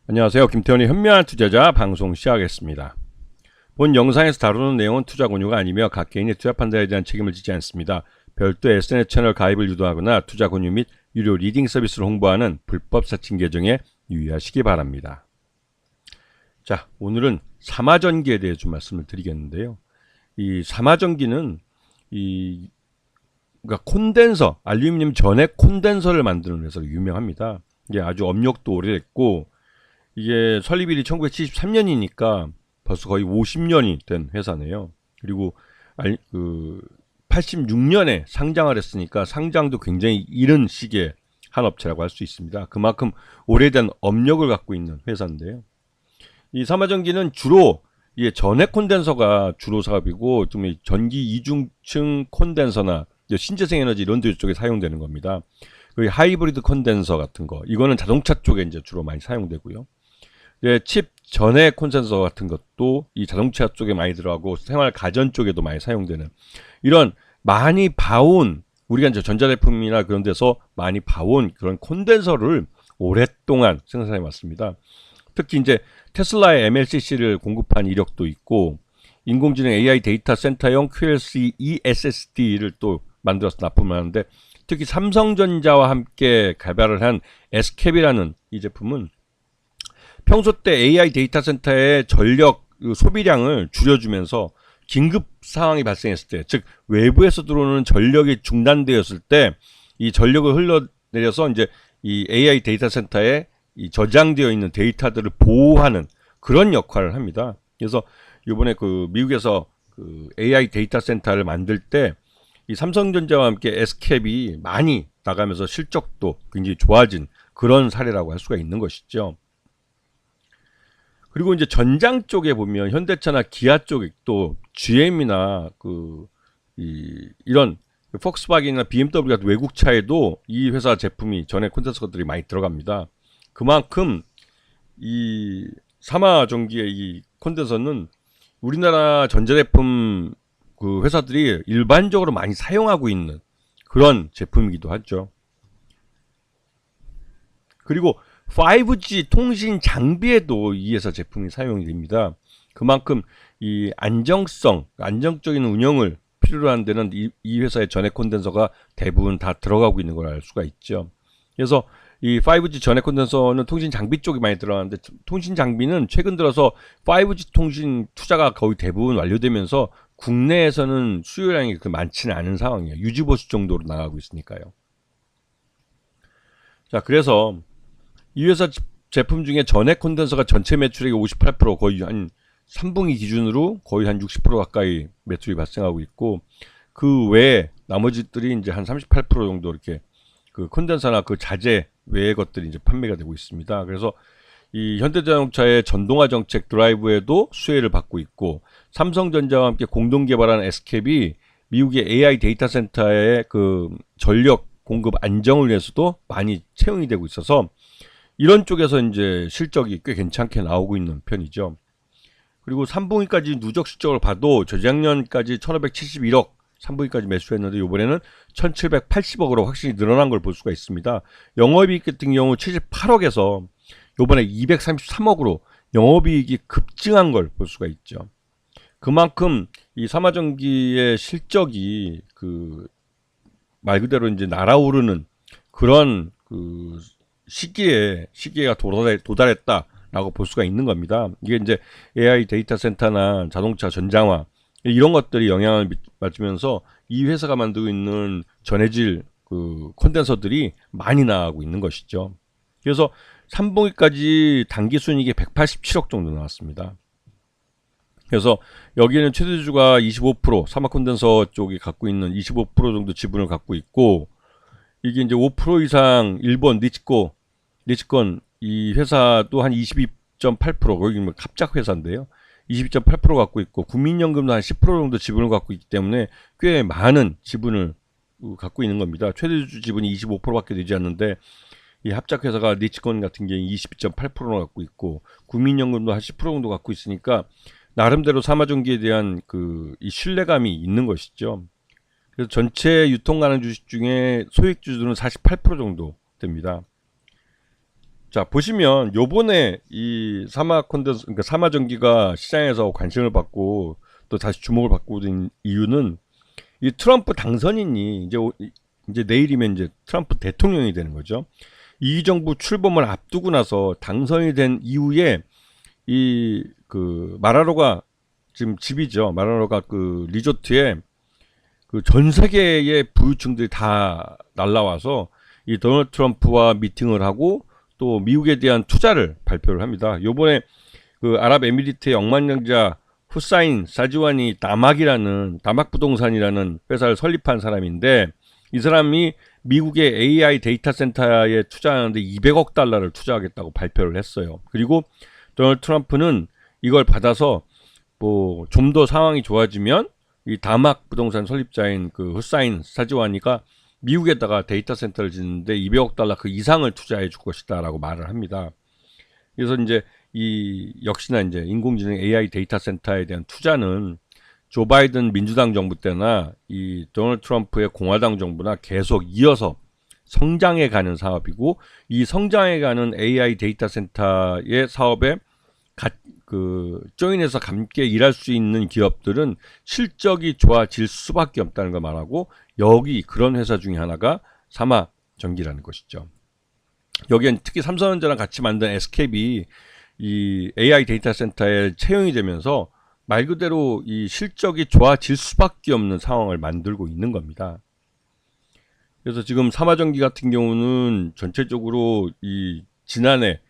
안녕하세요. 김태원의 현명한 투자자 방송 시작하겠습니다. 본 영상에서 다루는 내용은 투자 권유가 아니며 각 개인의 투자 판단에 대한 책임을 지지 않습니다. 별도 SNS 채널 가입을 유도하거나 투자 권유 및 유료 리딩 서비스를 홍보하는 불법 사칭 계정에 유의하시기 바랍니다. 자, 오늘은 삼화전기에 대해 좀 말씀을 드리겠는데요. 이 삼화전기는 그러니까 콘덴서, 알루미늄 전해 콘덴서를 만드는 회사로 유명합니다. 이게 아주 업력도 오래됐고 이게 설립일이 1973년이니까 벌써 거의 50년이 된 회사네요. 그리고 86년에 상장을 했으니까 상장도 굉장히 이른 시기에 한 업체라고 할 수 있습니다. 그만큼 오래된 업력을 갖고 있는 회사인데요. 이 삼화전기는 주로 전해 콘덴서가 주로 사업이고 좀 전기 이중층 콘덴서나 신재생 에너지 이런 데 쪽에 사용되는 겁니다. 그 하이브리드 콘덴서 같은 거 이거는 자동차 쪽에 이제 주로 많이 사용되고요. 칩 전해 콘덴서 같은 것도 이 자동차 쪽에 많이 들어가고 생활 가전 쪽에도 많이 사용되는 이런 많이 봐온 우리가 이제 전자제품이나 그런 데서 많이 봐온 그런 콘덴서를 오랫동안 생산해 왔습니다. 특히 이제 테슬라의 MLCC를 공급한 이력도 있고 인공지능 AI 데이터 센터용 QLC ESSD를 또 만들어서 납품을 하는데 특히 삼성전자와 함께 개발을 한 SCAP이라는 이 제품은 평소 때 AI 데이터 센터의 전력 소비량을 줄여주면서 긴급 상황이 발생했을 때, 즉 외부에서 들어오는 전력이 중단되었을 때 이 전력을 흘러내려서 이제 이 AI 데이터 센터에 이 저장되어 있는 데이터들을 보호하는 그런 역할을 합니다. 그래서 이번에 그 미국에서 그 AI 데이터 센터를 만들 때 이 삼성전자와 함께 SCAP이 많이 나가면서 실적도 굉장히 좋아진 그런 사례라고 할 수가 있는 것이죠. 그리고 이제 전장 쪽에 보면 현대차나 기아 쪽에 또 GM이나 이런 폭스바겐이나 BMW 같은 외국 차에도 이 회사 제품이 전해 콘덴서들이 많이 들어갑니다. 그만큼 이 삼화전기의 이 콘덴서는 우리나라 전자제품 그 회사들이 일반적으로 많이 사용하고 있는 그런 제품이기도 하죠. 그리고 5G 통신 장비에도 이 회사 제품이 사용이 됩니다. 그만큼 이 안정적인 운영을 필요로 하는 데는 이 회사의 전해 콘덴서가 대부분 다 들어가고 있는 걸 알 수가 있죠. 그래서 이 5G 전해 콘덴서는 통신 장비 쪽이 많이 들어가는데 통신 장비는 최근 들어서 5G 통신 투자가 거의 대부분 완료되면서 국내에서는 수요량이 그렇게 많지는 않은 상황이에요. 유지보수 정도로 나가고 있으니까요. 자, 그래서 이 회사 제품 중에 전해 콘덴서가 전체 매출액의 58% 거의 한 3분기 기준으로 거의 한 60% 가까이 매출이 발생하고 있고 그 외에 나머지들이 이제 한 38% 정도 이렇게 그 콘덴서나 그 자재 외의 것들이 이제 판매가 되고 있습니다. 그래서 이 현대자동차의 전동화 정책 드라이브에도 수혜를 받고 있고 삼성전자와 함께 공동 개발한 SCAP이 미국의 AI 데이터 센터의 그 전력 공급 안정을 위해서도 많이 채용이 되고 있어서 이런 쪽에서 이제 실적이 꽤 괜찮게 나오고 있는 편이죠. 그리고 3분기까지 누적 실적을 봐도 저작년까지 1571억 3분기까지 매수했는데 이번에는 1780억으로 확실히 늘어난 걸 볼 수가 있습니다. 영업이익 같은 경우 78억에서 이번에 233억으로 영업이익이 급증한 걸 볼 수가 있죠. 그만큼 이 삼화전기의 실적이 그 말 그대로 이제 날아오르는 그런 그 시기가 도달했다라고 볼 수가 있는 겁니다. 이게 이제 AI 데이터 센터나 자동차 전장화 이런 것들이 영향을 받으면서 이 회사가 만들고 있는 전해질 그 콘덴서들이 많이 나가고 있는 것이죠. 그래서 3분기까지 당기순이익이 187억 정도 나왔습니다. 그래서 여기에는 최대주주가 25% 사막 콘덴서 쪽이 갖고 있는 25% 정도 지분을 갖고 있고 이게 이제 5% 이상 일본 리치콘 이 회사도 한 22.8% 거기 뭐 합작 회사인데요. 22.8% 갖고 있고 국민연금도 한 10% 정도 지분을 갖고 있기 때문에 꽤 많은 지분을 갖고 있는 겁니다. 최대주주 지분이 25%밖에 되지 않는데 이 합작 회사가 리치콘 같은 경우에 22.8%를 갖고 있고 국민연금도 한 10% 정도 갖고 있으니까 나름대로 삼화전기에 대한 이 신뢰감이 있는 것이죠. 그래서 전체 유통 가능 주식 중에 소액 주주는 48% 정도 됩니다. 자, 보시면 요번에 이 사마 콘덴서 그러니까 사마 전기가 시장에서 관심을 받고 또 다시 주목을 받고 있는 이유는 이 트럼프 당선인이 이제 내일이면 이제 트럼프 대통령이 되는 거죠. 이 정부 출범을 앞두고 나서 당선이 된 이후에 이 그 마라로가 지금 집이죠. 마라로가 그 리조트에 그 전 세계의 부유층들이 다 날라와서 이 도널드 트럼프와 미팅을 하고 또 미국에 대한 투자를 발표를 합니다. 요번에 그 아랍에미리트의 억만장자 후사인 사지완이 다막 부동산이라는 회사를 설립한 사람인데 이 사람이 미국의 AI 데이터 센터에 투자하는데 200억 달러를 투자하겠다고 발표를 했어요. 그리고 도널드 트럼프는 이걸 받아서 뭐 좀 더 상황이 좋아지면 이 다막 부동산 설립자인 그 후사인 사지완이가 미국에다가 데이터 센터를 짓는데 200억 달러 그 이상을 투자해 줄 것이다라고 말을 합니다. 그래서 이제 이 역시나 이제 인공지능 AI 데이터 센터에 대한 투자는 조 바이든 민주당 정부 때나 이 도널드 트럼프의 공화당 정부나 계속 이어서 성장해 가는 사업이고 이 성장해 가는 AI 데이터 센터의 사업에 조인해서 함께 일할 수 있는 기업들은 실적이 좋아질 수밖에 없다는 걸 말하고 여기 그런 회사 중에 하나가 사마전기라는 것이죠. 여기엔 특히 삼성전자랑 같이 만든 SKB 이 AI 데이터 센터에 채용이 되면서 말 그대로 이 실적이 좋아질 수밖에 없는 상황을 만들고 있는 겁니다. 그래서 지금 사마전기 같은 경우는 전체적으로 이 지난해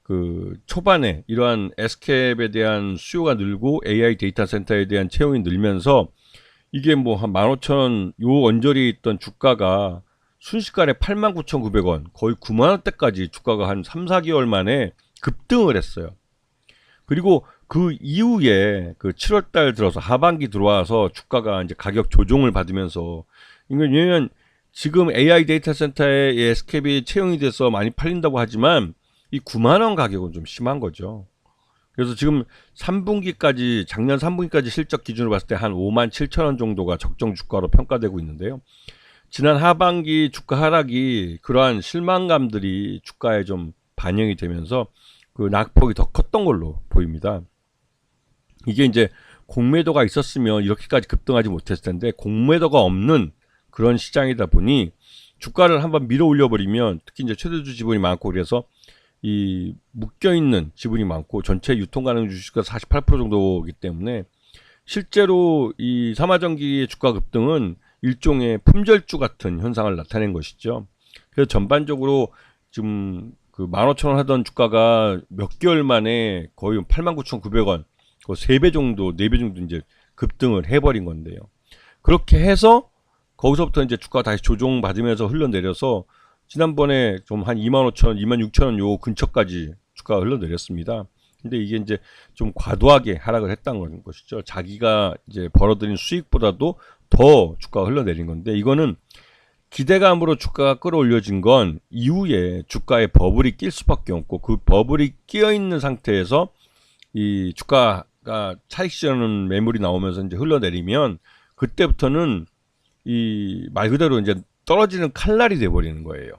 그 초반에 이러한 S캡에 대한 수요가 늘고 AI 데이터 센터에 대한 채용이 늘면서 이게 뭐 한 15,000원 요 언저리에 있던 주가가 순식간에 89,900원 거의 9만원대까지 주가가 한 3, 4개월 만에 급등을 했어요. 그리고 그 이후에 그 7월달 들어서 하반기 들어와서 주가가 이제 가격 조정을 받으면서 이건 왜냐면 지금 AI 데이터 센터에 S캡이 채용이 돼서 많이 팔린다고 하지만 이 9만원 가격은 좀 심한 거죠. 그래서 지금 3분기까지 작년 3분기까지 실적 기준으로 봤을 때 한 57,000원 정도가 적정 주가로 평가되고 있는데요. 지난 하반기 주가 하락이 그러한 실망감들이 주가에 좀 반영이 되면서 그 낙폭이 더 컸던 걸로 보입니다. 이게 이제 공매도가 있었으면 이렇게까지 급등하지 못했을 텐데 공매도가 없는 그런 시장이다 보니 주가를 한번 밀어 올려버리면 특히 이제 최대주 지분이 많고 그래서 이 묶여있는 지분이 많고 전체 유통 가능 주식가 48% 정도이기 때문에 실제로 이 사마전기의 주가 급등은 일종의 품절주 같은 현상을 나타낸 것이죠. 그래서 전반적으로 지금 그 15,000원 하던 주가가 몇 개월 만에 거의 89,900원, 3배 정도, 4배 정도 이제 급등을 해버린 건데요. 그렇게 해서 거기서부터 이제 주가가 다시 조정받으면서 흘러내려서 지난번에 좀 한 25,000원, 26,000원 요 근처까지 주가가 흘러내렸습니다. 근데 이게 이제 좀 과도하게 하락을 했다는 것이죠. 자기가 이제 벌어들인 수익보다도 더 주가가 흘러내린 건데 이거는 기대감으로 주가가 끌어올려진 건 이후에 주가에 버블이 낄 수밖에 없고 그 버블이 끼어 있는 상태에서 이 주가가 차익 실현 매물이 나오면서 이제 흘러내리면 그때부터는 이 말 그대로 이제 떨어지는 칼날이 돼버리는 거예요.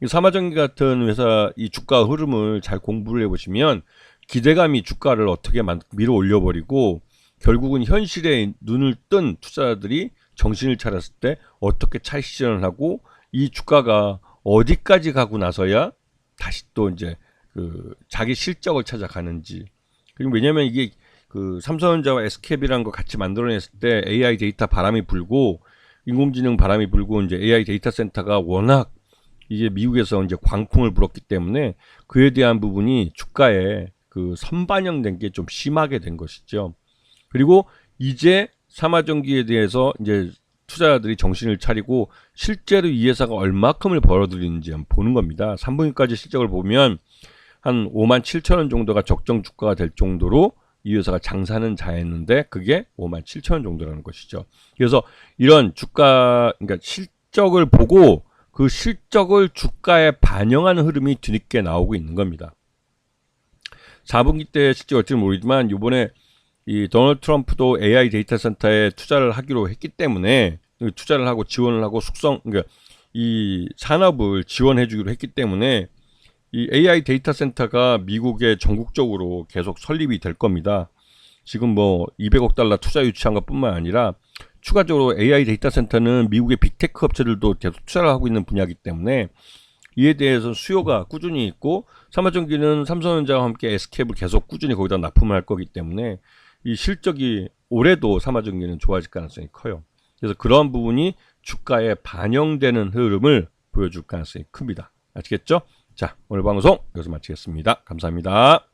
사마전기 같은 회사 이 주가 흐름을 잘 공부를 해보시면 기대감이 주가를 어떻게 밀어 올려버리고 결국은 현실에 눈을 뜬 투자자들이 정신을 차렸을 때 어떻게 차익 실현을 하고 이 주가가 어디까지 가고 나서야 다시 또 이제 그 자기 실적을 찾아가는지. 그리고 왜냐면 이게 그 삼성전자와 SK비라는 거 같이 만들어냈을 때 AI 데이터 바람이 불고 인공지능 바람이 불고 이제 AI 데이터 센터가 워낙 이게 미국에서 이제 광풍을 불었기 때문에 그에 대한 부분이 주가에 그 선반영된 게 좀 심하게 된 것이죠. 그리고 이제 사마전기에 대해서 이제 투자자들이 정신을 차리고 실제로 이 회사가 얼마큼을 벌어들이는지 한번 보는 겁니다. 3분기까지 실적을 보면 한 57,000원 정도가 적정 주가가 될 정도로 이 회사가 장사는 잘했는데 그게 57,000원 정도라는 것이죠. 그래서 이런 주가 그러니까 실적을 보고 그 실적을 주가에 반영하는 흐름이 뒤늦게 나오고 있는 겁니다. 4분기 때 실제 어찌는 모르지만 이번에 이 도널드 트럼프도 AI 데이터 센터에 투자를 하기로 했기 때문에 투자를 하고 지원을 하고 그러니까 이 산업을 지원해 주기로 했기 때문에 이 AI 데이터 센터가 미국에 전국적으로 계속 설립이 될 겁니다. 지금 뭐 200억 달러 투자 유치한 것뿐만 아니라 추가적으로 AI 데이터 센터는 미국의 빅테크 업체들도 계속 투자를 하고 있는 분야이기 때문에 이에 대해서 수요가 꾸준히 있고, 삼화전기는 삼성전자와 함께 SK앱을 계속 꾸준히 거기다 납품을 할 거기 때문에 이 실적이 올해도 삼화전기는 좋아질 가능성이 커요. 그래서 그러한 부분이 주가에 반영되는 흐름을 보여줄 가능성이 큽니다. 아시겠죠? 자, 오늘 방송 여기서 마치겠습니다. 감사합니다.